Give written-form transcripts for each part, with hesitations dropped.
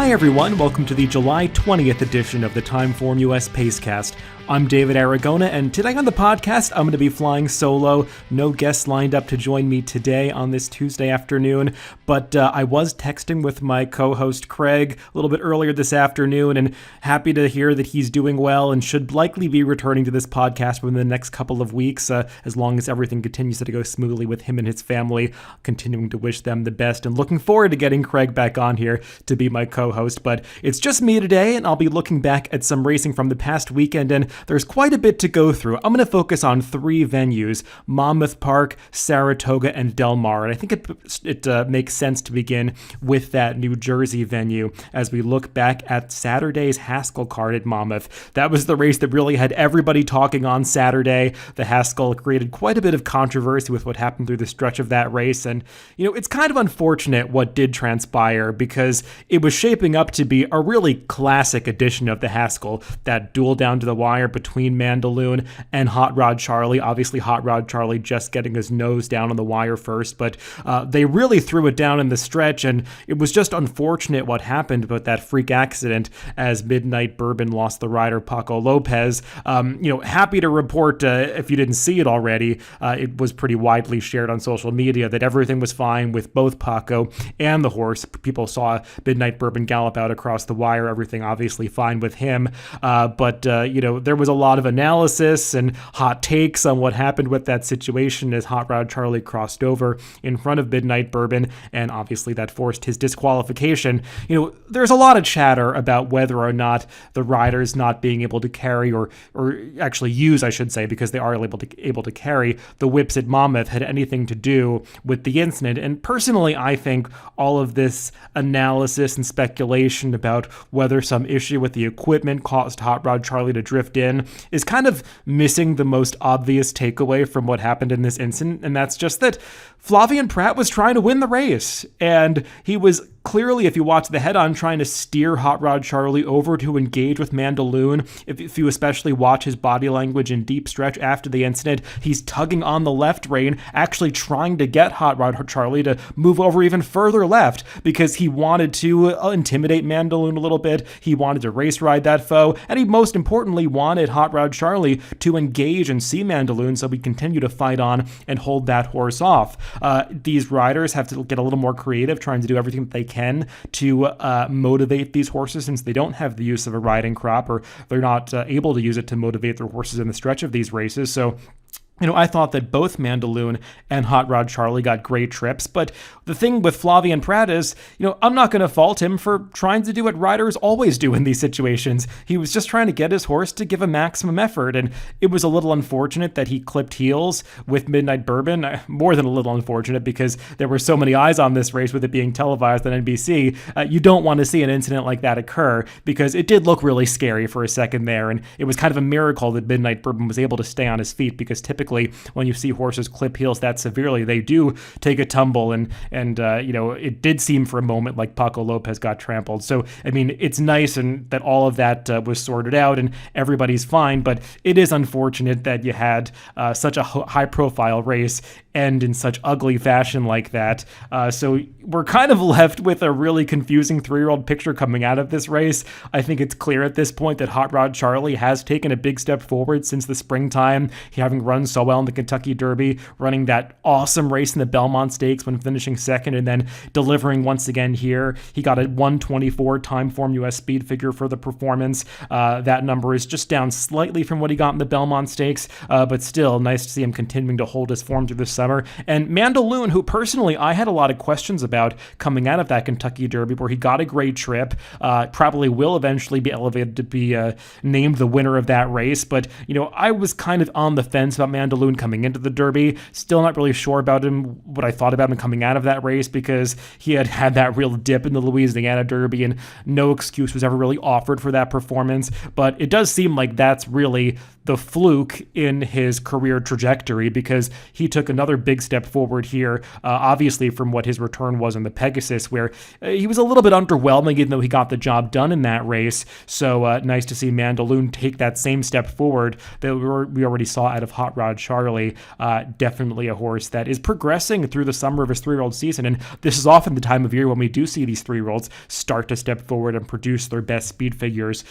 Hi everyone, welcome to the July 20th edition of the TimeformUS Pacecast. I'm David Aragona, and today on the podcast, I'm going to be flying solo. No guests lined up to join me today on this Tuesday afternoon, but I was texting with my co-host Craig a little bit earlier this afternoon, and happy to hear that he's doing well and should likely be returning to this podcast within the next couple of weeks, as long as everything continues to go smoothly with him and his family. Continuing to wish them the best and looking forward to getting Craig back on here to be my co-host. But it's just me today, and I'll be looking back at some racing from the past weekend, and there's quite a bit to go through. I'm going to focus on three venues: Monmouth Park, Saratoga, and Del Mar. And I think it makes sense to begin with that New Jersey venue as we look back at Saturday's Haskell card at Monmouth. That was the race that really had everybody talking on Saturday. The Haskell created quite a bit of controversy with what happened through the stretch of that race. And, it's kind of unfortunate what did transpire because it was shaping up to be a really classic edition of the Haskell, that duel down to the wire between Mandaloun and Hot Rod Charlie. Obviously, Hot Rod Charlie just getting his nose down on the wire first, but they really threw it down in the stretch, and it was just unfortunate what happened about that freak accident as Midnight Bourbon lost the rider Paco Lopez. Happy to report, if you didn't see it already, it was pretty widely shared on social media that everything was fine with both Paco and the horse. People saw Midnight Bourbon gallop out across the wire, everything obviously fine with him, but there was a lot of analysis and hot takes on what happened with that situation as Hot Rod Charlie crossed over in front of Midnight Bourbon, and obviously that forced his disqualification. There's a lot of chatter about whether or not the riders not being able to carry or actually use, I should say, because they are able to carry the whips at Monmouth had anything to do with the incident. And personally, I think all of this analysis and speculation about whether some issue with the equipment caused Hot Rod Charlie to drift in is kind of missing the most obvious takeaway from what happened in this incident, and that's just that Flavien Prat was trying to win the race, and he was clearly, if you watch the head-on, trying to steer Hot Rod Charlie over to engage with Mandaloun. If you especially watch his body language in deep stretch after the incident, he's tugging on the left rein, actually trying to get Hot Rod Charlie to move over even further left because he wanted to intimidate Mandaloun a little bit. He wanted to race ride that foe, and he most importantly wanted Hot Rod Charlie to engage and see Mandaloun so we continue to fight on and hold that horse off. These riders have to get a little more creative, trying to do everything that they can to motivate these horses, since they don't have the use of a riding crop, or they're not able to use it to motivate their horses in the stretch of these races. So I thought that both Mandaloun and Hot Rod Charlie got great trips, but the thing with Flavien Prat is, I'm not going to fault him for trying to do what riders always do in these situations. He was just trying to get his horse to give a maximum effort, and it was a little unfortunate that he clipped heels with Midnight Bourbon. More than a little unfortunate, because there were so many eyes on this race with it being televised on NBC. You don't want to see an incident like that occur, because it did look really scary for a second there, and it was kind of a miracle that Midnight Bourbon was able to stay on his feet, because typically when you see horses clip heels that severely, they do take a tumble, and it did seem for a moment like Paco Lopez got trampled. So, it's nice and that all of that was sorted out and everybody's fine, but it is unfortunate that you had such a high-profile race end in such ugly fashion like that. So we're kind of left with a really confusing three-year-old picture coming out of this race. I think it's clear at this point that Hot Rod Charlie has taken a big step forward since the springtime, he having run so well in the Kentucky Derby, running that awesome race in the Belmont Stakes when finishing second, and then delivering once again here. He got a 124 TimeformUS speed figure for the performance. That number is just down slightly from what he got in the Belmont Stakes, but still nice to see him continuing to hold his form through the summer. And Mandaloun, who personally I had a lot of questions about coming out of that Kentucky Derby, where he got a great trip, probably will eventually be elevated to be named the winner of that race, but I was kind of on the fence about Mandaloun coming into the Derby. Still not really sure about him, what I thought about him coming out of that race, because he had that real dip in the Louisiana Derby, and no excuse was ever really offered for that performance. But it does seem like that's really the fluke in his career trajectory, because he took another another big step forward here, obviously from what his return was in the Pegasus, where he was a little bit underwhelming, even though he got the job done in that race. So nice to see Mandaloun take that same step forward that we already saw out of Hot Rod Charlie. Definitely a horse that is progressing through the summer of his 3-year-old season, and this is often the time of year when we do see these 3-year-olds start to step forward and produce their best speed figures.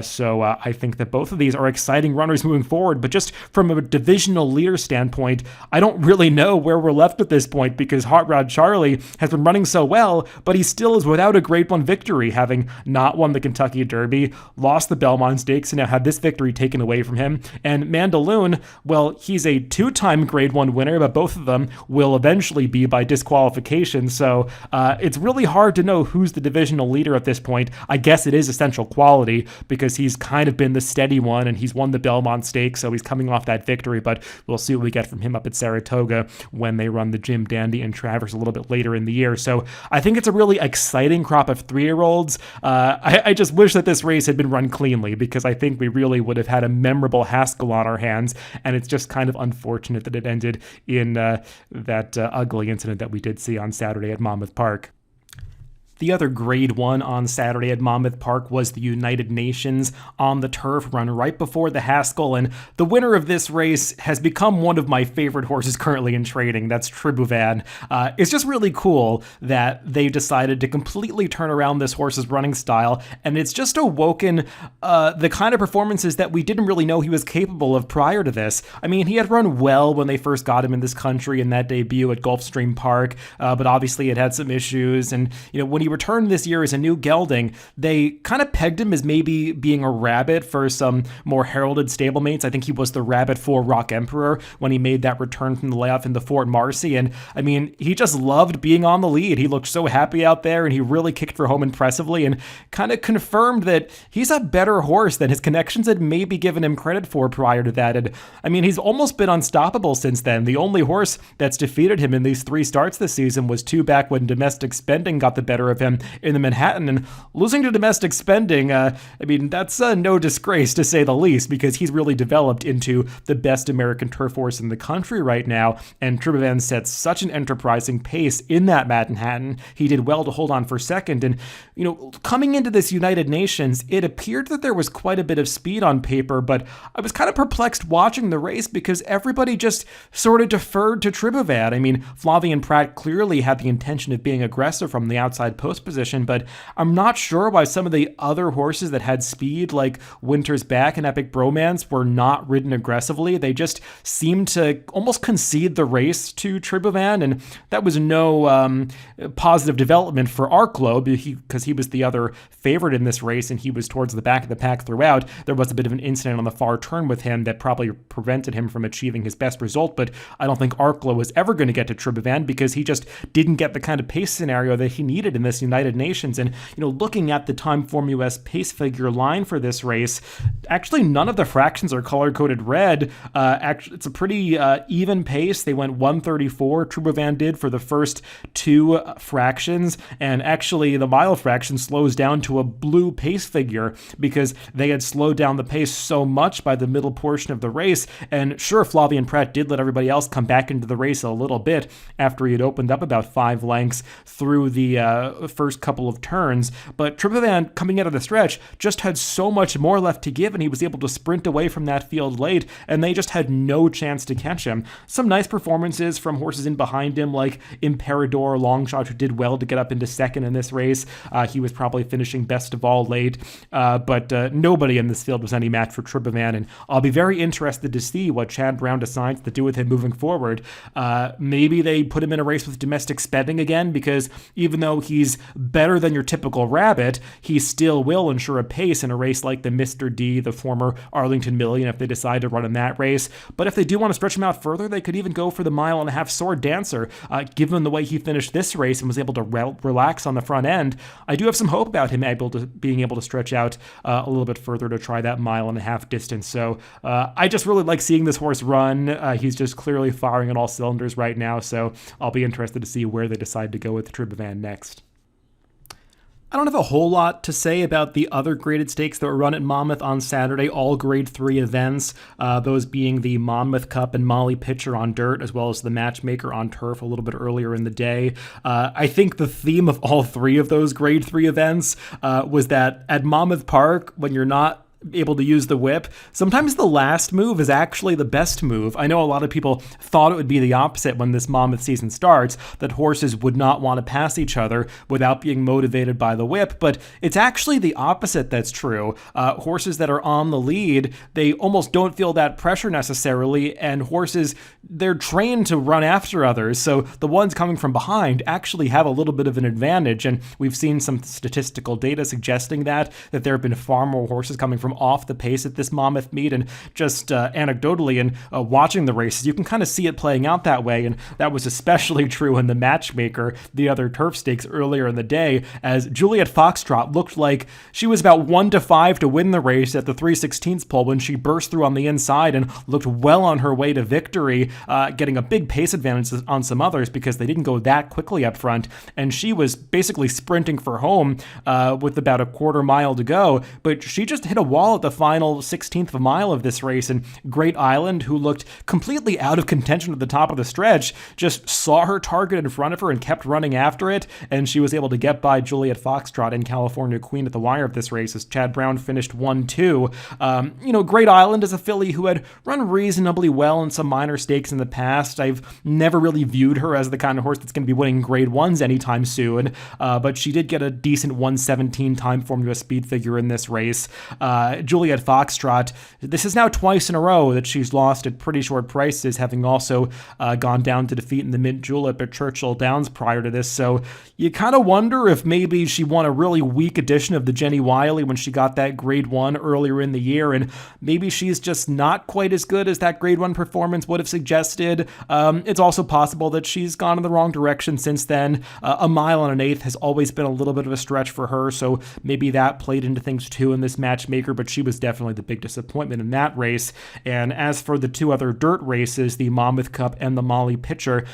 So I think that both of these are exciting runners moving forward, but just from a divisional leader standpoint, I don't really know where we're left at this point, because Hot Rod Charlie has been running so well, but he still is without a Grade 1 victory, having not won the Kentucky Derby, lost the Belmont Stakes, and now had this victory taken away from him. And Mandaloun, well, he's a 2-time Grade 1 winner, but both of them will eventually be by disqualification. So it's really hard to know who's the divisional leader at this point. I guess it is Essential Quality, because he's kind of been the steady one, and he's won the Belmont Stakes, so he's coming off that victory, but we'll see what we get from him up at Saratoga when they run the Jim Dandy and Travers a little bit later in the year. So I think it's a really exciting crop of 3-year-olds. I just wish that this race had been run cleanly, because I think we really would have had a memorable Haskell on our hands, and it's just kind of unfortunate that it ended in that ugly incident that we did see on Saturday at Monmouth Park. The other Grade 1 on Saturday at Monmouth Park was the United Nations on the turf run right before the Haskell, and the winner of this race has become one of my favorite horses currently in trading. That's Tribhuvan. It's just really cool that they decided to completely turn around this horse's running style, and it's just awoken the kind of performances that we didn't really know he was capable of prior to this. I mean, he had run well when they first got him in this country in that debut at Gulfstream Park, but obviously it had some issues, and when he returned this year as a new gelding, they kind of pegged him as maybe being a rabbit for some more heralded stablemates. I think he was the rabbit for Rock Emperor when he made that return from the layoff in the Fort Marcy, and I mean, he just loved being on the lead. He looked so happy out there, and he really kicked for home impressively, and kind of confirmed that he's a better horse than his connections had maybe given him credit for prior to that. And I mean, he's almost been unstoppable since then. The only horse that's defeated him in these 3 starts this season was 2 back when Domestic Spending got the better of him in the Manhattan, and losing to Domestic Spending, I mean, that's no disgrace to say the least, because he's really developed into the best American turf horse in the country right now, and Tribhuvan set such an enterprising pace in that Manhattan. He did well to hold on for second, and coming into this United Nations, it appeared that there was quite a bit of speed on paper, but I was kind of perplexed watching the race because everybody just sort of deferred to Tribhuvan. I mean, Flavien Prat clearly had the intention of being aggressive from the outside post position, but I'm not sure why some of the other horses that had speed, like Winter's Back and Epic Bromance, were not ridden aggressively. They just seemed to almost concede the race to Tribhuvan, and that was no positive development for Arklow, because he was the other favorite in this race, and he was towards the back of the pack throughout. There was a bit of an incident on the far turn with him that probably prevented him from achieving his best result, but I don't think Arklow was ever going to get to Tribhuvan, because he just didn't get the kind of pace scenario that he needed in this United Nations. And looking at the TimeformUS pace figure line for this race, actually none of the fractions are color-coded red. Actually, it's a pretty even pace. They went 134, Tribhuvan did, for the first 2 fractions, and actually the mile fraction slows down to a blue pace figure because they had slowed down the pace so much by the middle portion of the race. And sure, Flavien Prat did let everybody else come back into the race a little bit after he had opened up about 5 lengths through the first couple of turns, but Tribhuvan, coming out of the stretch, just had so much more left to give, and he was able to sprint away from that field late, and they just had no chance to catch him. Some nice performances from horses in behind him, like Imperador Longshot, who did well to get up into second in this race. He was probably finishing best of all late, but nobody in this field was any match for Tribhuvan, and I'll be very interested to see what Chad Brown decides to do with him moving forward. Maybe they put him in a race with Domestic Spending again, because even though he's better than your typical rabbit, he still will ensure a pace in a race like the Mr. D, the former Arlington Million, if they decide to run in that race. But if they do want to stretch him out further, they could even go for the 1.5 mile Sword Dancer. Given the way he finished this race and was able to relax on the front end, I do have some hope about him being able to stretch out a little bit further to try that 1.5 mile distance. So I just really like seeing this horse run. He's just clearly firing on all cylinders right now, so I'll be interested to see where they decide to go with Tribhuvan next. I don't have a whole lot to say about the other graded stakes that were run at Monmouth on Saturday, all grade 3 events, those being the Monmouth Cup and Molly Pitcher on dirt, as well as the Matchmaker on turf a little bit earlier in the day. I think the theme of all 3 of those grade 3 events was that at Monmouth Park, when you're not able to use the whip, sometimes the last move is actually the best move. I know a lot of people thought it would be the opposite when this Monmouth season starts, that horses would not want to pass each other without being motivated by the whip, but it's actually the opposite that's true. Horses that are on the lead, they almost don't feel that pressure necessarily, and horses, they're trained to run after others, so the ones coming from behind actually have a little bit of an advantage, and we've seen some statistical data suggesting that there have been far more horses coming from off the pace at this Monmouth meet, and just anecdotally and watching the races, you can kind of see it playing out that way, and that was especially true in the Matchmaker, the other turf stakes earlier in the day, as Juliet Foxtrot looked like she was about 1-5 to win the race at the 3/16 pole when she burst through on the inside and looked well on her way to victory, getting a big pace advantage on some others because they didn't go that quickly up front, and she was basically sprinting for home with about a quarter mile to go, but she just hit a wall at the final 16th of a mile of this race, and Great Island, who looked completely out of contention at the top of the stretch, just saw her target in front of her and kept running after it, and she was able to get by Juliet Foxtrot and California Queen at the wire of this race as Chad Brown finished 1-2. Great Island is a filly who had run reasonably well in some minor stakes in the past. I've never really viewed her as the kind of horse that's going to be winning grade 1s anytime soon, but she did get a decent 1:17 TimeformUS speed figure in this race. Juliet Foxtrot, this is now twice in a row that she's lost at pretty short prices, having also gone down to defeat in the Mint Julep at Churchill Downs prior to this, so you kind of wonder if maybe she won a really weak edition of the Jenny Wiley when she got that grade 1 earlier in the year, and maybe she's just not quite as good as that grade 1 performance would have suggested. It's also possible that she's gone in the wrong direction since then. A mile and an eighth has always been a little bit of a stretch for her, so maybe that played into things too in this Matchmaker, but she was definitely the big disappointment in that race. And as for the 2 other dirt races, the Monmouth Cup and the Molly Pitcher,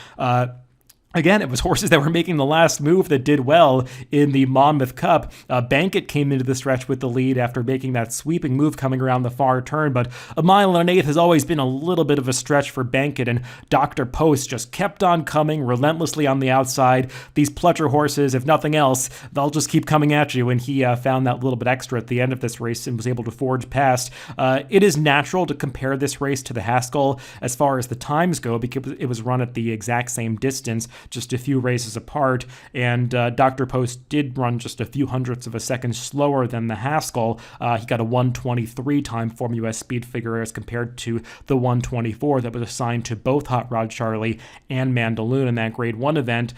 again, it was horses that were making the last move that did well in the Monmouth Cup. Bankit came into the stretch with the lead after making that sweeping move coming around the far turn, but a mile and an eighth has always been a little bit of a stretch for Bankit, and Dr. Post just kept on coming relentlessly on the outside. These Pletcher horses, if nothing else, they'll just keep coming at you, and he found that little bit extra at the end of this race and was able to forge past. It is natural to compare this race to the Haskell as far as the times go because it was run at the exact same distance, just a few races apart, and Dr. Post did run just a few hundredths of a second slower than the Haskell. He got a 1:23 TimeformUS speed figure as compared to the 1:24 that was assigned to both Hot Rod Charlie and Mandaloon in that grade 1 event.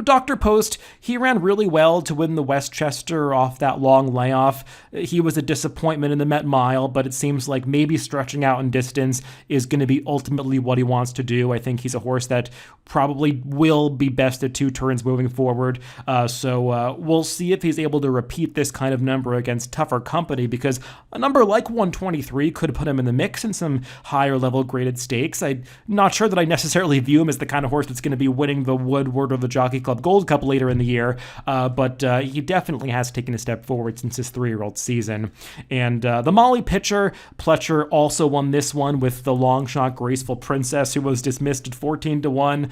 Dr. Post, he ran really well to win the Westchester off that long layoff. He was a disappointment in the Met Mile, but it seems like maybe stretching out in distance is going to be ultimately what he wants to do. I think he's a horse that probably will be best at 2 turns moving forward. So we'll see if he's able to repeat this kind of number against tougher company, because a number like 123 could put him in the mix in some higher level graded stakes. I'm not sure that I necessarily view him as the kind of horse that's going to be winning the Woodward or the Jockey Club Gold Cup later in the year, but he definitely has taken a step forward since his 3-year-old season. And the Molly Pitcher, Pletcher also won this one with the long shot Graceful Princess, who was dismissed at 14-1.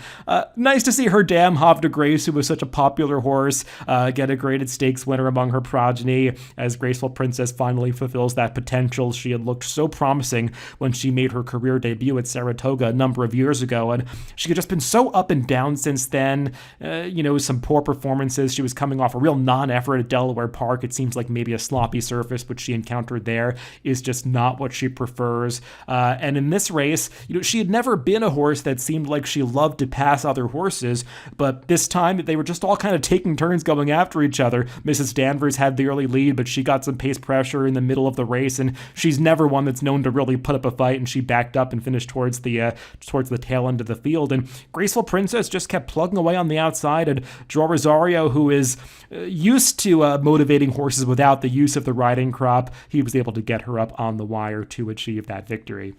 Nice to see her dam Havre de Grace, who was such a popular horse, get a graded stakes winner among her progeny, as Graceful Princess finally fulfills that potential. She had looked so promising when she made her career debut at Saratoga a number of years ago, and she had just been so up and down since then. Some poor performances. She was coming off a real non-effort at Delaware Park. It seems like maybe a sloppy surface, which she encountered there is just not what she prefers. And in this race, she had never been a horse that seemed like she loved to pass other horses, but this time they were just all kind of taking turns going after each other. Mrs. Danvers had the early lead, but she got some pace pressure in the middle of the race, and she's never one that's known to really put up a fight, and she backed up and finished towards the tail end of the field. And Graceful Princess just kept plugging away on the outside, and Joe Rosario, who is used to motivating horses without the use of the riding crop, he was able to get her up on the wire to achieve that victory.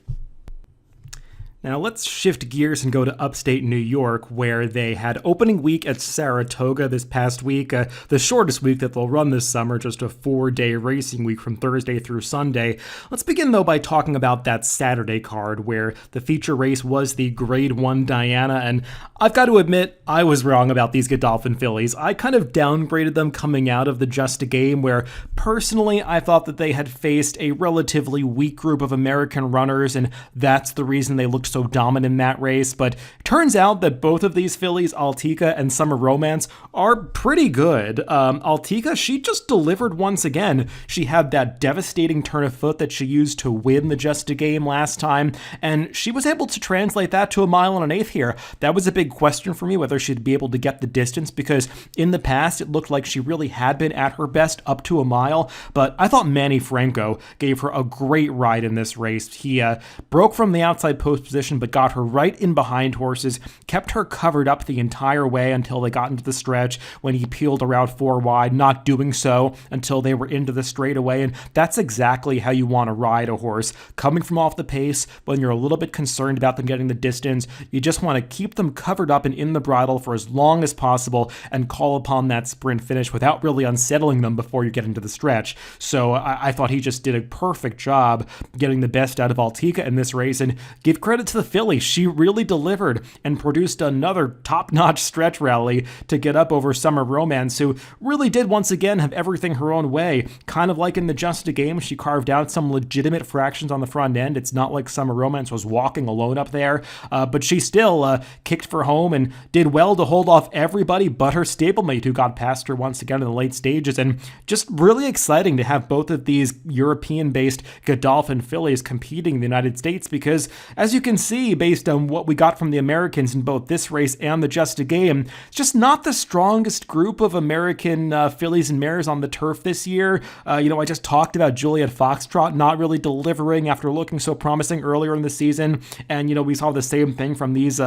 Now let's shift gears and go to upstate New York, where they had opening week at Saratoga this past week, the shortest week that they'll run this summer, just a 4-day racing week from Thursday through Sunday. Let's begin though by talking about that Saturday card, where the feature race was the Grade 1 Diana, and I've got to admit, I was wrong about these Godolphin fillies. I kind of downgraded them coming out of the Just a Game, where personally I thought that they had faced a relatively weak group of American runners, and that's the reason they looked so dominant in that race. But turns out that both of these fillies, Altica and Summer Romance, are pretty good. Altica, she just delivered once again. She had that devastating turn of foot that she used to win the Just a Game last time, and she was able to translate that to 1.125 miles here. That was a big question for me, whether she'd be able to get the distance, because in the past it looked like she really had been at her best up to a mile, but I thought Manny Franco gave her a great ride in this race. He broke from the outside post position, but got her right in behind horses, kept her covered up the entire way until they got into the stretch, when he peeled around 4 wide, not doing so until they were into the straightaway. And that's exactly how you want to ride a horse. Coming from off the pace, when you're a little bit concerned about them getting the distance, you just want to keep them covered up and in the bridle for as long as possible and call upon that sprint finish without really unsettling them before you get into the stretch. So I thought he just did a perfect job getting the best out of Altica in this race, and give credit to the filly. She really delivered and produced another top-notch stretch rally to get up over Summer Romance, who really did once again have everything her own way. Kind of like in the Just a Game, she carved out some legitimate fractions on the front end. It's not like Summer Romance was walking alone up there, but she still kicked for home and did well to hold off everybody but her stablemate, who got past her once again in the late stages. And just really exciting to have both of these European-based Godolphin fillies competing in the United States, because as you can see, based on what we got from the Americans in both this race and the Just a Game, it's just not the strongest group of American fillies and mares on the turf this year. I just talked about Juliet Foxtrot not really delivering after looking so promising earlier in the season, and we saw the same thing from these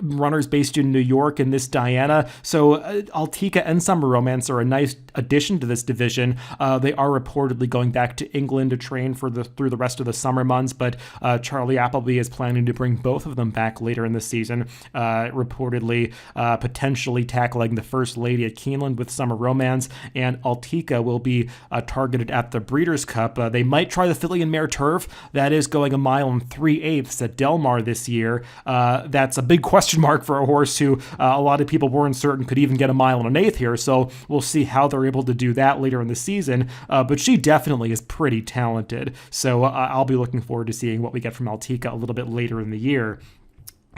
runners based in New York in this Diana. So Altica and Summer Romance are a nice addition to this division. They are reportedly going back to England to train through the rest of the summer months, but Charlie Appleby is planning to bring both of them back later in the season, reportedly potentially tackling the First Lady at Keeneland with Summer Romance, and Altica will be targeted at the Breeders' Cup. They might try the filly and mare turf. That is going 1 3/8 miles at Del Mar this year. That's a big question mark for a horse who a lot of people weren't certain could even get 1.125 miles here, so we'll see how they're able to do that later in the season, but she definitely is pretty talented, so I'll be looking forward to seeing what we get from Altica a little bit later in the year.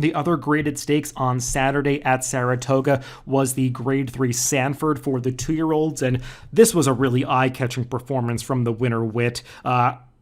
The other graded stakes on Saturday at Saratoga was the Grade 3 Sanford for the 2-year-olds, and this was a really eye-catching performance from the winner, Wit.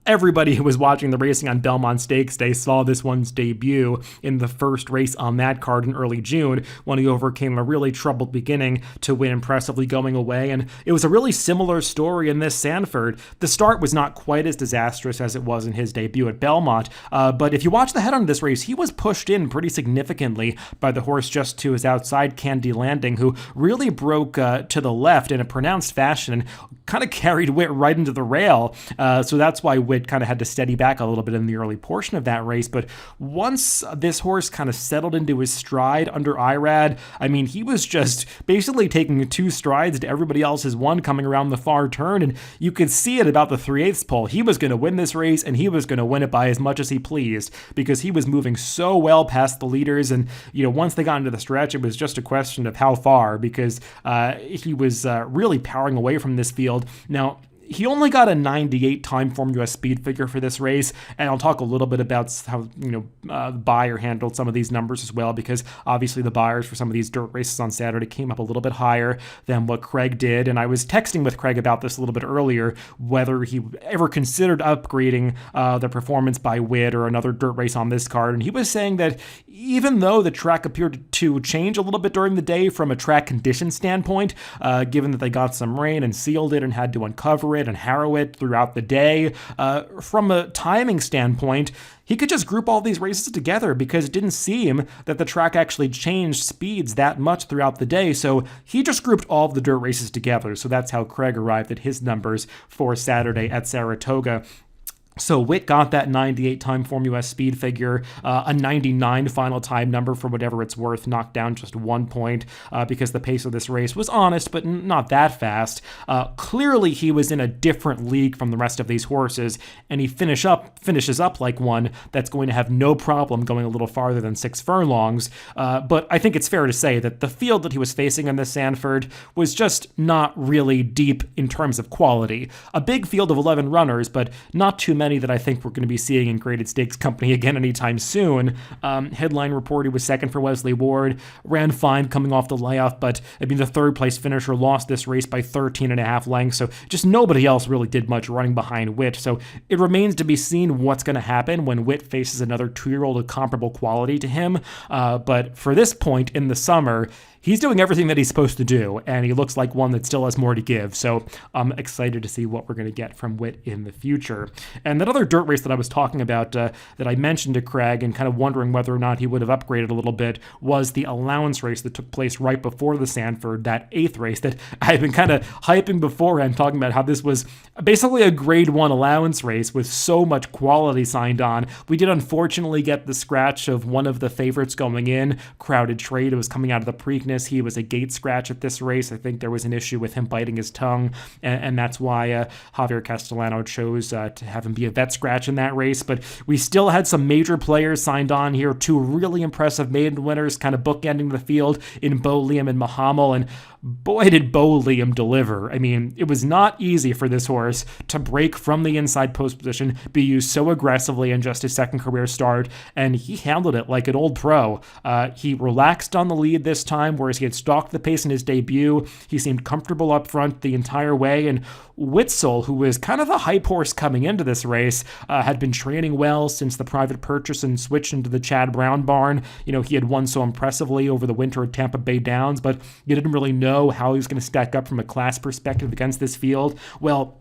Everybody who was watching the racing on Belmont Stakes Day saw this one's debut in the first race on that card in early June, when he overcame a really troubled beginning to win impressively going away. And it was a really similar story in this Sanford. The start was not quite as disastrous as it was in his debut at Belmont, but if you watch the head on this race, he was pushed in pretty significantly by the horse just to his outside, Candy Landing, who really broke to the left in a pronounced fashion and kind of carried Wit right into the rail. So that's why Wit kind of had to steady back a little bit in the early portion of that race. But once this horse kind of settled into his stride under Irad, I mean, he was just basically taking 2 strides to everybody else's 1 coming around the far turn, and you could see it about the 3/8 pole. He was going to win this race, and he was going to win it by as much as he pleased, because he was moving so well past the leaders, and once they got into the stretch, it was just a question of how far, because he was really powering away from this field. Now, he only got a 98 TimeformUS speed figure for this race, and I'll talk a little bit about how the buyer handled some of these numbers as well, because obviously the buyers for some of these dirt races on Saturday came up a little bit higher than what Craig did, and I was texting with Craig about this a little bit earlier, whether he ever considered upgrading the performance by Wit or another dirt race on this card, and he was saying that even though the track appeared to change a little bit during the day from a track condition standpoint, given that they got some rain and sealed it and had to uncover it and harrow it throughout the day, from a timing standpoint, he could just group all these races together, because it didn't seem that the track actually changed speeds that much throughout the day. So he just grouped all of the dirt races together. So that's how Craig arrived at his numbers for Saturday at Saratoga. So Witt got that 98 TimeformUS speed figure, a 99 final time number for whatever it's worth, knocked down just 1 point because the pace of this race was honest, but not that fast. Clearly, he was in a different league from the rest of these horses, and he finishes up like one that's going to have no problem going a little farther than 6 furlongs. But I think it's fair to say that the field that he was facing in this Sanford was just not really deep in terms of quality. A big field of 11 runners, but not too many that I think we're going to be seeing in graded stakes company again anytime soon. Headline report, he was second for Wesley Ward, ran fine coming off the layoff, but the third place finisher lost this race by 13.5 lengths, so just nobody else really did much running behind Witt. So it remains to be seen what's going to happen when Witt faces another 2-year-old of comparable quality to him. But for this point in the summer, he's doing everything that he's supposed to do, and he looks like one that still has more to give. So I'm excited to see what we're going to get from Witt in the future. And that other dirt race that I was talking about that I mentioned to Craig and kind of wondering whether or not he would have upgraded a little bit was the allowance race that took place right before the Sanford, that 8th race that I had been kind of hyping beforehand, talking about how this was basically a grade 1 allowance race with so much quality signed on. We did unfortunately get the scratch of one of the favorites going in, Crowded Trade. It was coming out of the Preakness. He was a gate scratch at this race. I think there was an issue with him biting his tongue, and that's why Javier Castellano chose to have him be a vet scratch in that race. But we still had some major players signed on here, 2 really impressive maiden winners kind of bookending the field in Bo Liam and Mahamel, and boy did Bo Liam deliver. It was not easy for this horse to break from the inside post position, be used so aggressively in just his second career start, and he handled it like an old pro. He relaxed on the lead this time, whereas he had stalked the pace in his debut. He seemed comfortable up front the entire way, and Witzel, who was kind of a hype horse coming into this race, had been training well since the private purchase and switched into the Chad Brown barn. He had won so impressively over the winter at Tampa Bay Downs, but you didn't really know how he was going to stack up from a class perspective against this field. Well,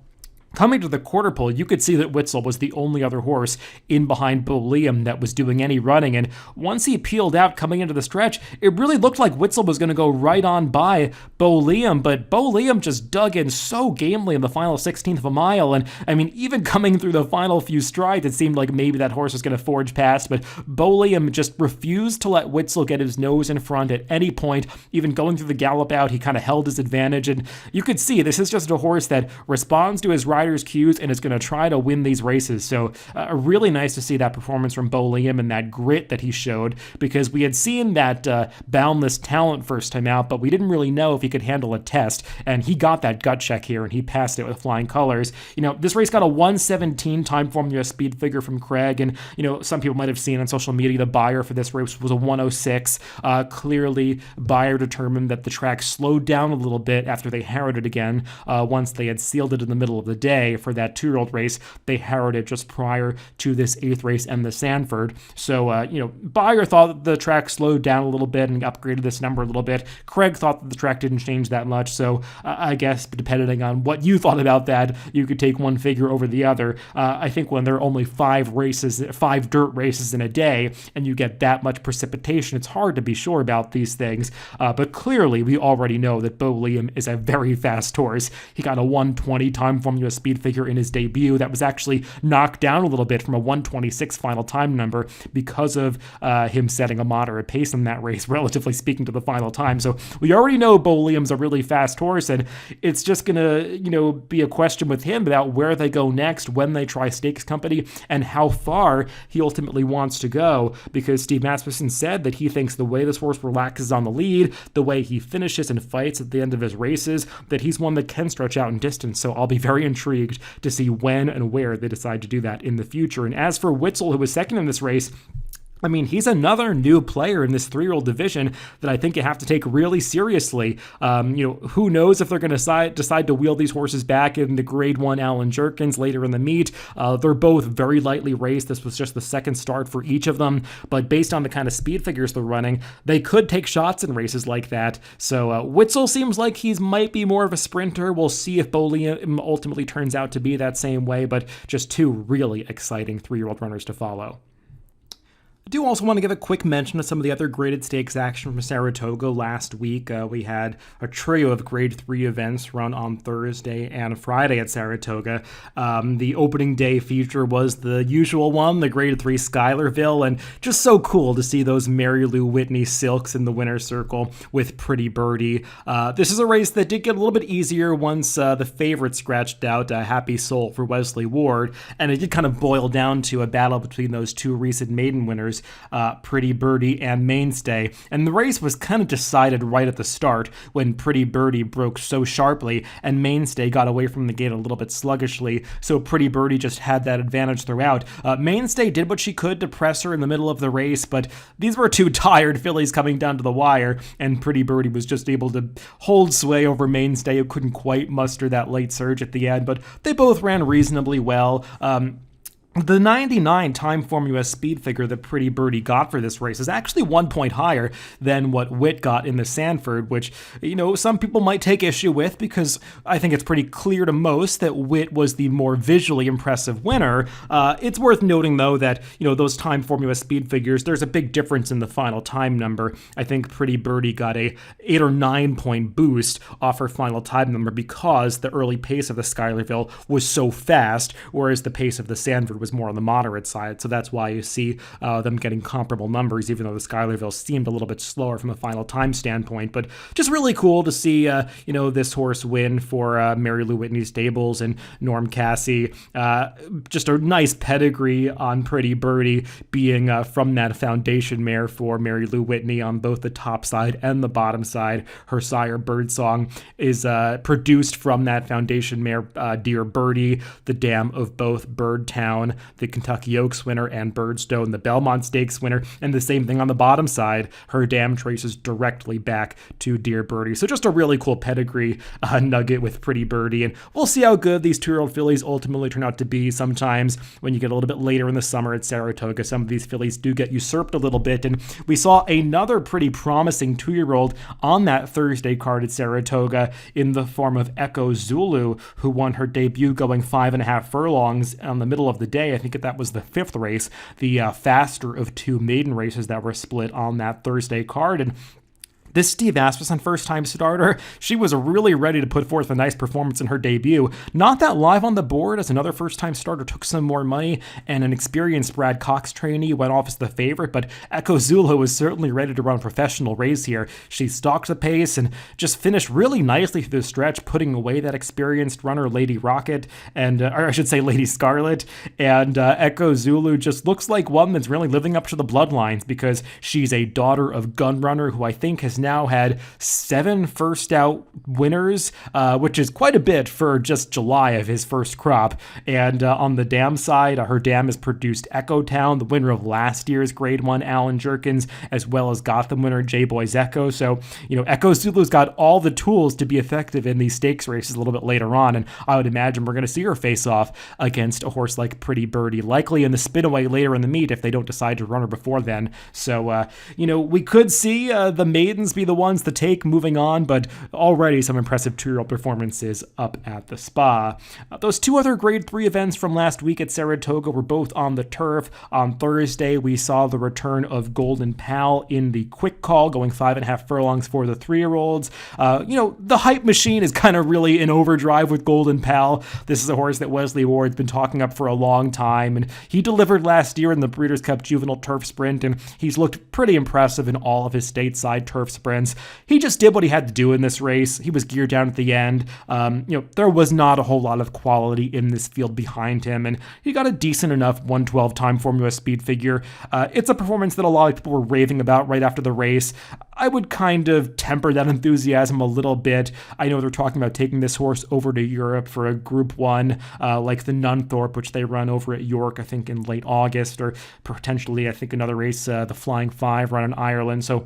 coming to the quarter pole, you could see that Witzel was the only other horse in behind Bo Liam that was doing any running, and once he peeled out coming into the stretch, it really looked like Witzel was going to go right on by Bo Liam, but Bo Liam just dug in so gamely in the final 16th of a mile, and even coming through the final few strides, it seemed like maybe that horse was going to forge past, but Bo Liam just refused to let Witzel get his nose in front at any point. Even going through the gallop out, he kind of held his advantage, and you could see this is just a horse that responds to his rider's cues and is going to try to win these races. So really nice to see that performance from Bo Liam and that grit that he showed, because we had seen that boundless talent first time out, but we didn't really know if he could handle a test, and he got that gut check here and he passed it with flying colors. This race got a 117 TimeformUS speed figure from Craig, and some people might have seen on social media the buyer for this race was a 106. Clearly buyer determined that the track slowed down a little bit after they harrowed it again once they had sealed it in the middle of the day for that 2-year-old race. They harrowed it just prior to this 8th race and the Sanford. So, buyer thought that the track slowed down a little bit and upgraded this number a little bit. Craig thought that the track didn't change that much. So I guess depending on what you thought about that, you could take one figure over the other. I think when there are only 5 dirt races in a day, and you get that much precipitation, it's hard to be sure about these things. But clearly, we already know that Bo Liam is a very fast horse. He got a 120 TimeformUS speed figure in his debut that was actually knocked down a little bit from a 126 final time number because of him setting a moderate pace in that race, relatively speaking to the final time. So we already know Bo Liam's a really fast horse, and it's just going to, be a question with him about where they go next when they try stakes company and how far he ultimately wants to go, because Steve Masperson said that he thinks the way this horse relaxes on the lead, the way he finishes and fights at the end of his races, that he's one that can stretch out in distance. So I'll be very intrigued to see when and where they decide to do that in the future. And as for Witzel, who was second in this race, he's another new player in this 3-year-old division that I think you have to take really seriously. Who knows if they're going to decide to wheel these horses back in the Grade 1 Alan Jerkins later in the meet. They're both very lightly raced. This was just the second start for each of them, but based on the kind of speed figures they're running, they could take shots in races like that. So Witzel seems like he might be more of a sprinter. We'll see if Bo Liam ultimately turns out to be that same way, but just 2 really exciting 3-year-old runners to follow. I do also want to give a quick mention of some of the other graded stakes action from Saratoga last week. We had a trio of grade 3 events run on Thursday and Friday at Saratoga. The opening day feature was the usual one, the grade 3 Schuylerville, and just so cool to see those Mary Lou Whitney Silks in the winner's circle with Pretty Birdie. This is a race that did get a little bit easier once the favorite scratched out Happy Soul for Wesley Ward, and it did kind of boil down to a battle between those two recent maiden winners, Pretty Birdie and Mainstay. And the race was kind of decided right at the start when Pretty Birdie broke so sharply and Mainstay got away from the gate a little bit sluggishly, so Pretty Birdie just had that advantage throughout. Mainstay did what she could to press her in the middle of the race, but these were two tired fillies coming down to the wire, and Pretty Birdie was just able to hold sway over Mainstay, who couldn't quite muster that late surge at the end, but they both ran reasonably well. The 99 TimeformUS speed figure that Pretty Birdie got for this race is actually 1 point higher than what Witt got in the Sanford, which, some people might take issue with because I think it's pretty clear to most that Witt was the more visually impressive winner. It's worth noting, though, that, those TimeformUS speed figures, there's a big difference in the final time number. I think Pretty Birdie got a 8 or 9 point boost off her final time number because the early pace of the Schuylerville was so fast, whereas the pace of the Sanford was more on the moderate side, so that's why you see them getting comparable numbers, even though the Schuylerville seemed a little bit slower from a final time standpoint. But just really cool to see, this horse win for Mary Lou Whitney Stables and Norm Cassie. Just a nice pedigree on Pretty Birdie, being from that foundation mare for Mary Lou Whitney on both the top side and the bottom side. Her sire Birdsong is produced from that foundation mare, Dear Birdie, the dam of both Birdtown, the Kentucky Oaks winner, and Birdstone, the Belmont Stakes winner, and the same thing on the bottom side. Her dam traces directly back to Dear Birdie. So just a really cool pedigree nugget with Pretty Birdie, and we'll see how good these 2-year-old fillies ultimately turn out to be. Sometimes when you get a little bit later in the summer at Saratoga, some of these fillies do get usurped a little bit, and we saw another pretty promising 2-year-old on that Thursday card at Saratoga in the form of Echo Zulu, who won her debut going 5.5 furlongs on the middle of the day. I think that was the 5th race, the faster of 2 maiden races that were split on that Thursday card. And this Steve Asmussen first-time starter, she was really ready to put forth a nice performance in her debut. Not that live on the board, as another first-time starter took some more money, and an experienced Brad Cox trainee went off as the favorite, but Echo Zulu was certainly ready to run a professional race here. She stalked the pace and just finished really nicely through the stretch, putting away that experienced runner, Lady Rocket, and or I should say Lady Scarlet, and Echo Zulu just looks like one that's really living up to the bloodlines, because she's a daughter of Gunrunner, who I think has now had 7 first out winners, which is quite a bit for just July of his first crop. And on the dam side, her dam has produced Echo Town, the winner of last year's grade 1 Alan Jerkins, as well as Gotham winner J Boy's Echo. So, Echo Zulu's got all the tools to be effective in these stakes races a little bit later on, and I would imagine we're going to see her face off against a horse like Pretty Birdie, likely in the spinaway later in the meet if they don't decide to run her before then. So, we could see the maidens be the ones to take moving on, but already some impressive 2-year-old performances up at the Spa. Those 2 other grade 3 events from last week at Saratoga were both on the turf. On Thursday, we saw the return of Golden Pal in the quick call, going 5.5 furlongs for the 3-year-olds. The hype machine is kind of really in overdrive with Golden Pal. This is a horse that Wesley Ward's been talking up for a long time, and he delivered last year in the Breeders' Cup Juvenile Turf Sprint, and he's looked pretty impressive in all of his stateside turf sprints. He just did what he had to do in this race. He was geared down at the end. There was not a whole lot of quality in this field behind him, and he got a decent enough 112 TimeformUS speed figure. It's a performance that a lot of people were raving about right after the race. I would kind of temper that enthusiasm a little bit. I know they're talking about taking this horse over to Europe for a Group 1, like the Nunthorpe, which they run over at York, I think, in late August, or potentially, I think, another race, the Flying Five, run in Ireland. So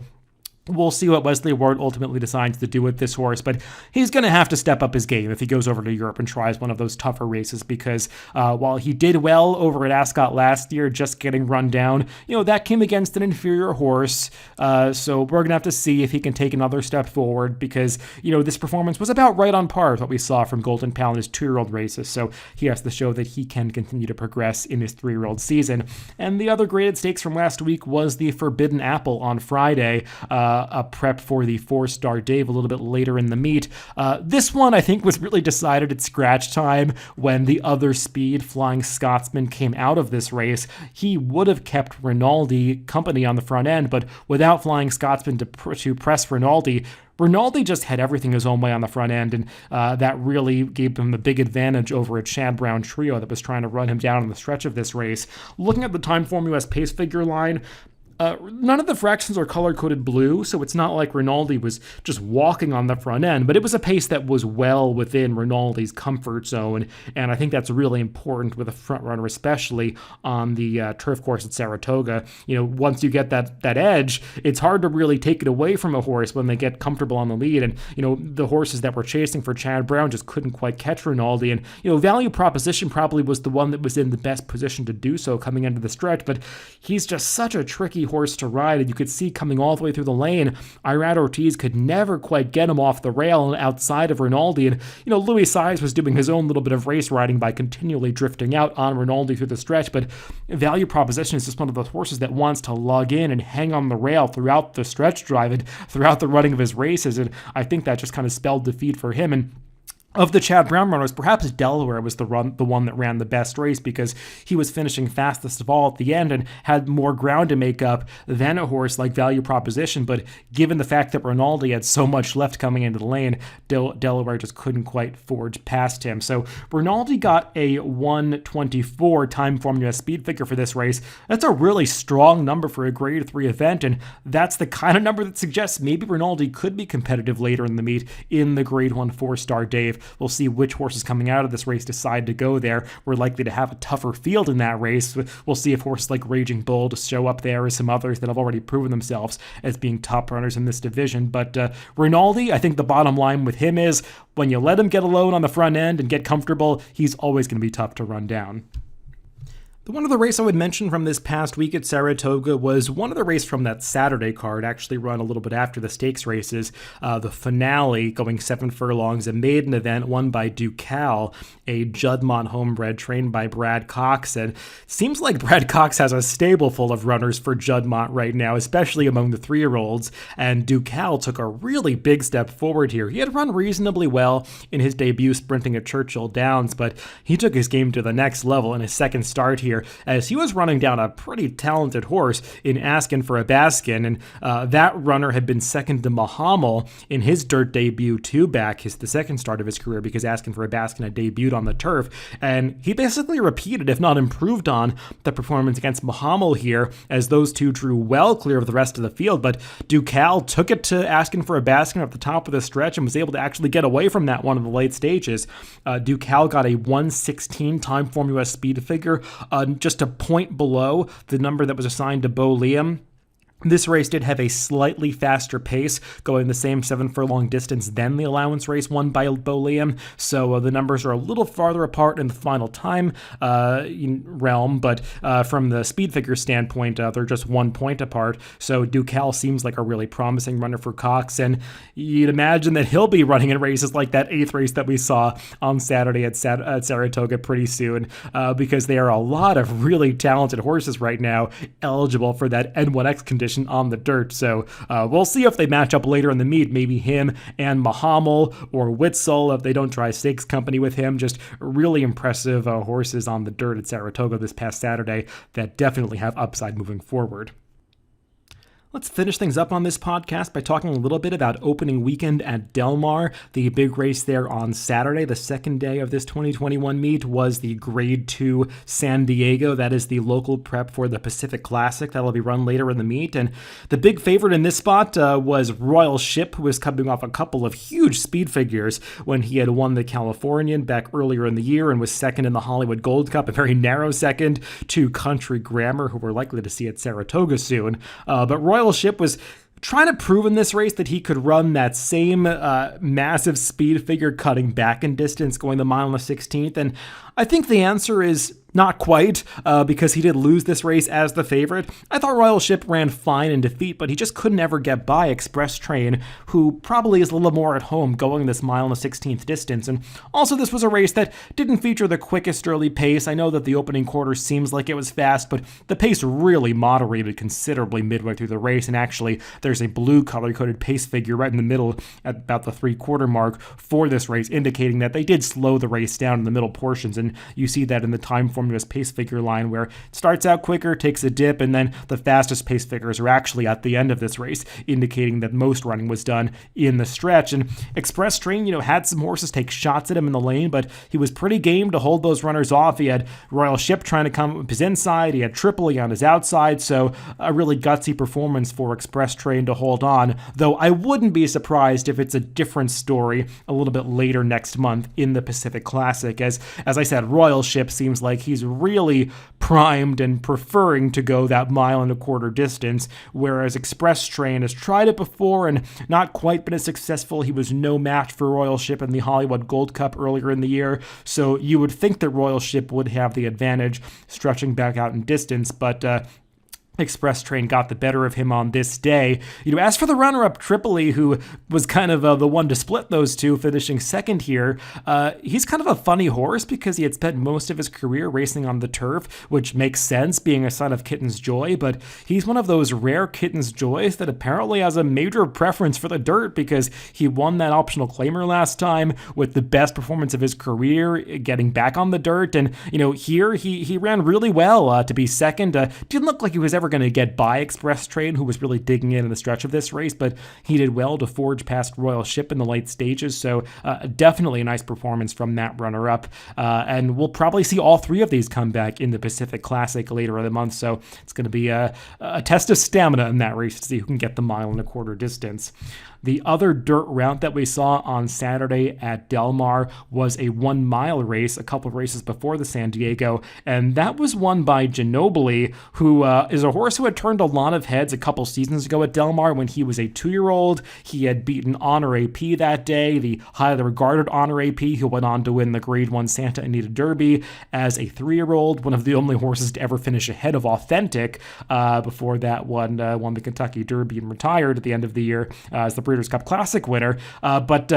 We'll see what Wesley Ward ultimately decides to do with this horse, but he's going to have to step up his game if he goes over to Europe and tries one of those tougher races because while he did well over at Ascot last year, just getting run down, that came against an inferior horse. So we're going to have to see if he can take another step forward because, this performance was about right on par with what we saw from Golden Pal in his 2-year-old races. So he has to show that he can continue to progress in his 3-year-old season. And the other graded stakes from last week was the Forbidden Apple on Friday. A prep for the 4-star Dave a little bit later in the meet. This one, I think, was really decided at scratch time when the other speed Flying Scotsman came out of this race. He would have kept Rinaldi company on the front end, but without Flying Scotsman to press Rinaldi just had everything his own way on the front end, and that really gave him a big advantage over a Chad Brown trio that was trying to run him down on the stretch of this race. Looking at the TimeformUS pace figure line, none of the fractions are color-coded blue, so it's not like Rinaldi was just walking on the front end, but it was a pace that was well within Rinaldi's comfort zone, and I think that's really important with a front runner, especially on the turf course at Saratoga. Once you get that edge, it's hard to really take it away from a horse when they get comfortable on the lead, and the horses that were chasing for Chad Brown just couldn't quite catch Rinaldi, and Value Proposition probably was the one that was in the best position to do so coming into the stretch, but he's just such a tricky horse to ride, and you could see coming all the way through the lane, Irad Ortiz could never quite get him off the rail and outside of Rinaldi, and Louis Saez was doing his own little bit of race riding by continually drifting out on Rinaldi through the stretch, but Value Proposition is just one of those horses that wants to lug in and hang on the rail throughout the stretch drive and throughout the running of his races, and I think that just kind of spelled defeat for him. And of the Chad Brown runners, perhaps Delaware was the one that ran the best race because he was finishing fastest of all at the end and had more ground to make up than a horse like Value Proposition. But given the fact that Rinaldi had so much left coming into the lane, Delaware just couldn't quite forge past him. So Rinaldi got a 124 TimeformUS speed figure for this race. That's a really strong number for a grade 3 event, and that's the kind of number that suggests maybe Rinaldi could be competitive later in the meet in the grade 1 4-star Dave. We'll see which horses coming out of this race decide to go there. We're likely to have a tougher field in that race. We'll see if horses like Raging Bull to show up there as some others that have already proven themselves as being top runners in this division. But Rinaldi, I think the bottom line with him is when you let him get alone on the front end and get comfortable, he's always going to be tough to run down. One of the race I would mention from this past week at Saratoga was one of the race from that Saturday card, actually run a little bit after the stakes races. The finale, going 7 furlongs, a maiden event won by Ducal, a Juddmonte homebred trained by Brad Cox. And seems like Brad Cox has a stable full of runners for Juddmonte right now, especially among the 3-year-olds. And Ducal took a really big step forward here. He had run reasonably well in his debut sprinting at Churchill Downs, but he took his game to the next level in his second start here, as he was running down a pretty talented horse in Askin for a Baskin, and that runner had been second to Mahamel in his dirt debut too back, the second start of his career, because Askin for a Baskin had debuted on the turf, and he basically repeated, if not improved on, the performance against Mahamel here, as those two drew well clear of the rest of the field, but Ducal took it to Askin for a Baskin at the top of the stretch and was able to actually get away from that one in the late stages. Ducal got a 116 TimeformUS speed figure, just a point below the number that was assigned to Bo Liam. This race did have a slightly faster pace, going the same 7 furlong distance than the allowance race won by Bo Liam, so the numbers are a little farther apart in the final time realm, but from the speed figure standpoint, they're just 1 point apart, so Ducal seems like a really promising runner for Cox, and you'd imagine that he'll be running in races like that 8th race that we saw on Saturday at Saratoga pretty soon, because there are a lot of really talented horses right now eligible for that N1X condition on the dirt. So we'll see if they match up later in the meet. Maybe him and Mahamel or Witzel if they don't try stakes company with him. Just really impressive horses on the dirt at Saratoga this past Saturday that definitely have upside moving forward. Let's finish things up on this podcast by talking a little bit about opening weekend at Del Mar. The big race there on Saturday, the second day of this 2021 meet, was the Grade 2 San Diego. That is the local prep for the Pacific Classic. That'll be run later in the meet. And the big favorite in this spot was Royal Ship, who was coming off a couple of huge speed figures when he had won the Californian back earlier in the year and was second in the Hollywood Gold Cup, a very narrow second to Country Grammar, who we're likely to see at Saratoga soon. But Royal Ship was trying to prove in this race that he could run that same massive speed figure cutting back in distance going the mile and the 16th. And I think the answer is not quite, because he did lose this race as the favorite. I thought Royal Ship ran fine in defeat, but he just couldn't ever get by Express Train, who probably is a little more at home going this mile and the 16th distance. And also, this was a race that didn't feature the quickest early pace. I know that the opening quarter seems like it was fast, but the pace really moderated considerably midway through the race. And actually, there's a blue color-coded pace figure right in the middle at about the 3/4 mark for this race, indicating that they did slow the race down in the middle portions. And you see that in the TimeformUS pace figure line, where it starts out quicker, takes a dip, and then the fastest pace figures are actually at the end of this race, indicating that most running was done in the stretch. And Express Train, had some horses take shots at him in the lane, but he was pretty game to hold those runners off. He had Royal Ship trying to come up his inside, he had Tripoli on his outside, so a really gutsy performance for Express Train to hold on, though I wouldn't be surprised if it's a different story a little bit later next month in the Pacific Classic. As I said, Royal Ship seems like he's really primed and preferring to go that 1.25 mile distance, whereas Express Train has tried it before and not quite been as successful. He was no match for Royal Ship in the Hollywood Gold Cup earlier in the year, so you would think that Royal Ship would have the advantage stretching back out in distance, but Express Train got the better of him on this day. As for the runner-up Tripoli, who was kind of the one to split those two, finishing second here, he's kind of a funny horse because he had spent most of his career racing on the turf, which makes sense, being a son of Kitten's Joy, but he's one of those rare Kitten's Joys that apparently has a major preference for the dirt because he won that optional claimer last time with the best performance of his career, getting back on the dirt, and, here he ran really well to be second. Didn't look like he was ever going to get by Express Train, who was really digging in the stretch of this race, but he did well to forge past Royal Ship in the late stages, so definitely a nice performance from that runner-up, and we'll probably see all three of these come back in the Pacific Classic later in the month, so it's going to be a test of stamina in that race to see who can get the 1.25 mile distance. The other dirt route that we saw on Saturday at Del Mar was a 1 mile race, a couple of races before the San Diego, and that was won by Ginobili, who is a horse who had turned a lot of heads a couple seasons ago at Del Mar when he was a 2-year-old. He had beaten Honor AP that day, the highly regarded Honor AP, who went on to win the Grade 1 Santa Anita Derby as a 3-year-old, one of the only horses to ever finish ahead of Authentic. Before that won the Kentucky Derby and retired at the end of the year as the Breeders' Cup Classic winner, but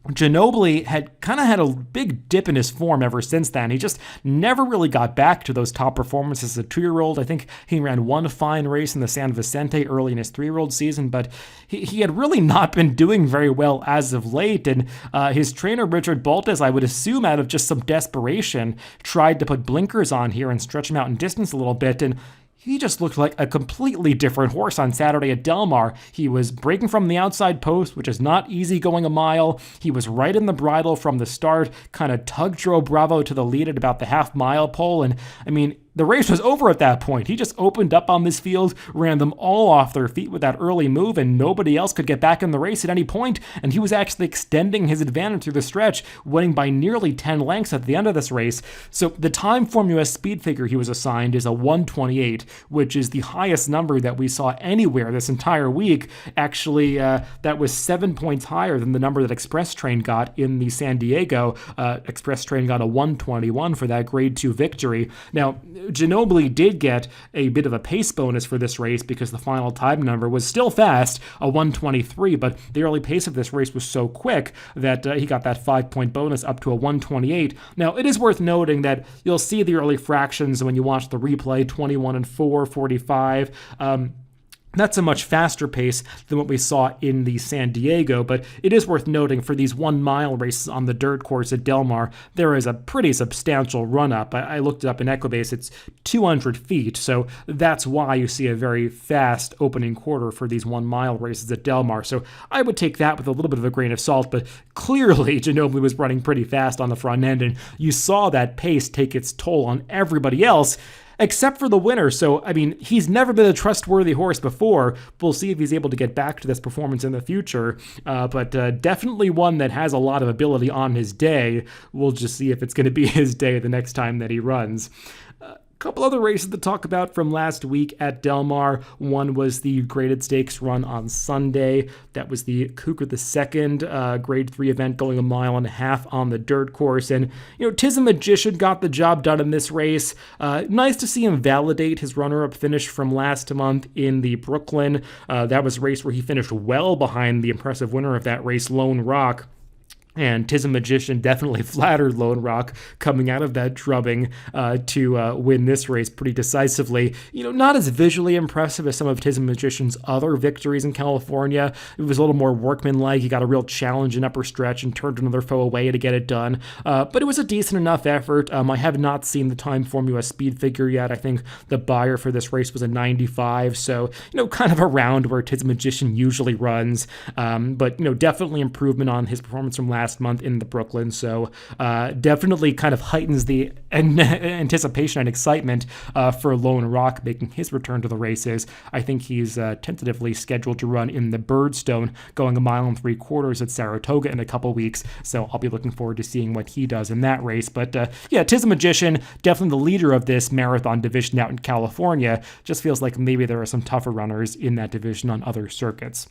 Ginobili had kind of had a big dip in his form ever since then. He just never really got back to those top performances as a 2-year-old. I think he ran one fine race in the San Vicente early in his 3-year-old season, but he had really not been doing very well as of late, and his trainer, Richard Baltes, I would assume out of just some desperation, tried to put blinkers on here and stretch him out in distance a little bit, and he just looked like a completely different horse on Saturday at Del Mar. He was breaking from the outside post, which is not easy going a mile. He was right in the bridle from the start, kind of tugged Joe Bravo to the lead at about the half-mile pole, and, the race was over at that point. He just opened up on this field, ran them all off their feet with that early move, and nobody else could get back in the race at any point, and he was actually extending his advantage through the stretch, winning by nearly 10 lengths at the end of this race. So the TimeformUS speed figure he was assigned is a 128, which is the highest number that we saw anywhere this entire week. Actually, that was 7 points higher than the number that Express Train got in the San Diego. Express Train got a 121 for that Grade 2 victory. Now, Ginobili did get a bit of a pace bonus for this race because the final time number was still fast, a 123, but the early pace of this race was so quick that he got that 5-point bonus up to a 128. Now, it is worth noting that you'll see the early fractions when you watch the replay, 21 and 4, 45. That's a much faster pace than what we saw in the San Diego, but it is worth noting for these 1 mile races on the dirt course at Del Mar, there is a pretty substantial run-up. I looked it up in Equibase. It's 200 feet, so that's why you see a very fast opening quarter for these 1 mile races at Del Mar. So I would take that with a little bit of a grain of salt, but clearly Ginobili was running pretty fast on the front end, and you saw that pace take its toll on everybody else, except for the winner. So, he's never been a trustworthy horse before. We'll see if he's able to get back to this performance in the future, but definitely one that has a lot of ability on his day. We'll just see if it's going to be his day the next time that he runs. Couple other races to talk about from last week at Del Mar. One was the graded stakes run on Sunday. That was the Cougar II grade 3 event going 1.5 miles on the dirt course. And, Tes A Magician got the job done in this race. Nice to see him validate his runner-up finish from last month in the Brooklyn. That was a race where he finished well behind the impressive winner of that race, Lone Rock. And Tes A Magician definitely flattered Lone Rock coming out of that drubbing to win this race pretty decisively. Not as visually impressive as some of Tes A Magician's other victories in California. It was a little more workmanlike. He got a real challenge in upper stretch and turned another foe away to get it done. But it was a decent enough effort. I have not seen the TimeformUS speed figure yet. I think the buyer for this race was a 95, so kind of around where Tes A Magician usually runs. But definitely improvement on his performance from last month in the Brooklyn, so definitely kind of heightens the anticipation and excitement for Lone Rock making his return to the races. I think he's tentatively scheduled to run in the Birdstone, going 1.75 miles at Saratoga in a couple weeks, so I'll be looking forward to seeing what he does in that race. But Tes A Magician, definitely the leader of this marathon division out in California. Just feels like maybe there are some tougher runners in that division on other circuits.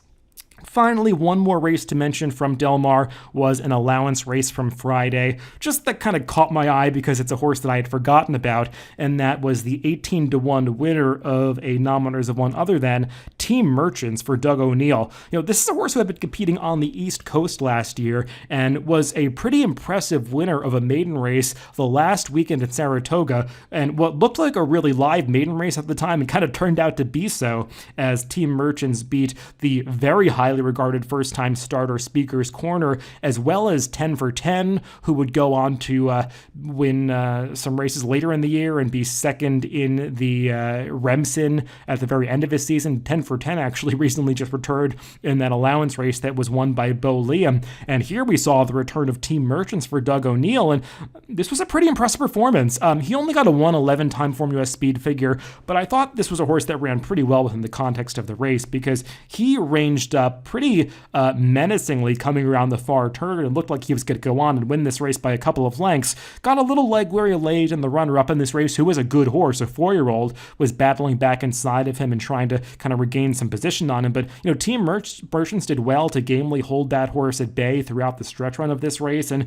Finally, one more race to mention from Del Mar was an allowance race from Friday. Just that kind of caught my eye because it's a horse that I had forgotten about, and that was the 18-1 winner of a non-winners of one other than Team Merchants for Doug ONeill. This is a horse who had been competing on the East Coast last year and was a pretty impressive winner of a maiden race the last weekend at Saratoga, and what looked like a really live maiden race at the time and kind of turned out to be so, as Team Merchants beat the very highly regarded first-time starter Speaker's Corner, as well as 10 for 10, who would go on to win some races later in the year and be second in the Remsen at the very end of his season. 10 for 10 actually recently just returned in that allowance race that was won by Bo Liam. And here we saw the return of Team Merchants for Doug ONeill, and this was a pretty impressive performance. He only got a 1:11 TimeformUS speed figure, but I thought this was a horse that ran pretty well within the context of the race because he ranged up pretty menacingly coming around the far turn and looked like he was going to go on and win this race by a couple of lengths. Got a little leg weary late, and the runner-up in this race, who was a good horse, a 4-year-old, was battling back inside of him and trying to kind of regain some position on him. But, Team Merchants did well to gamely hold that horse at bay throughout the stretch run of this race. And,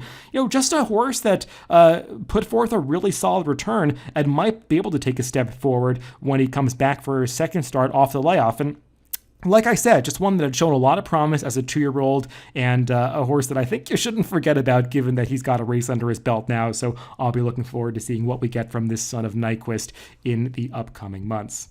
just a horse that put forth a really solid return and might be able to take a step forward when he comes back for his second start off the layoff. And like I said, just one that had shown a lot of promise as a 2-year-old, and a horse that I think you shouldn't forget about given that he's got a race under his belt now. So I'll be looking forward to seeing what we get from this son of Nyquist in the upcoming months.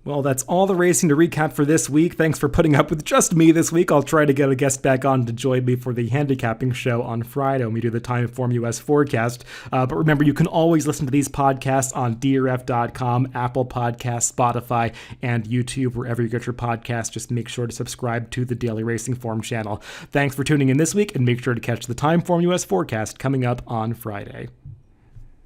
Well, that's all the racing to recap for this week. Thanks for putting up with just me this week. I'll try to get a guest back on to join me for the handicapping show on Friday when we do the TimeformUS forecast. But remember, you can always listen to these podcasts on DRF.com, Apple Podcasts, Spotify, and YouTube, wherever you get your podcasts. Just make sure to subscribe to the Daily Racing Form channel. Thanks for tuning in this week, and make sure to catch the TimeformUS forecast coming up on Friday.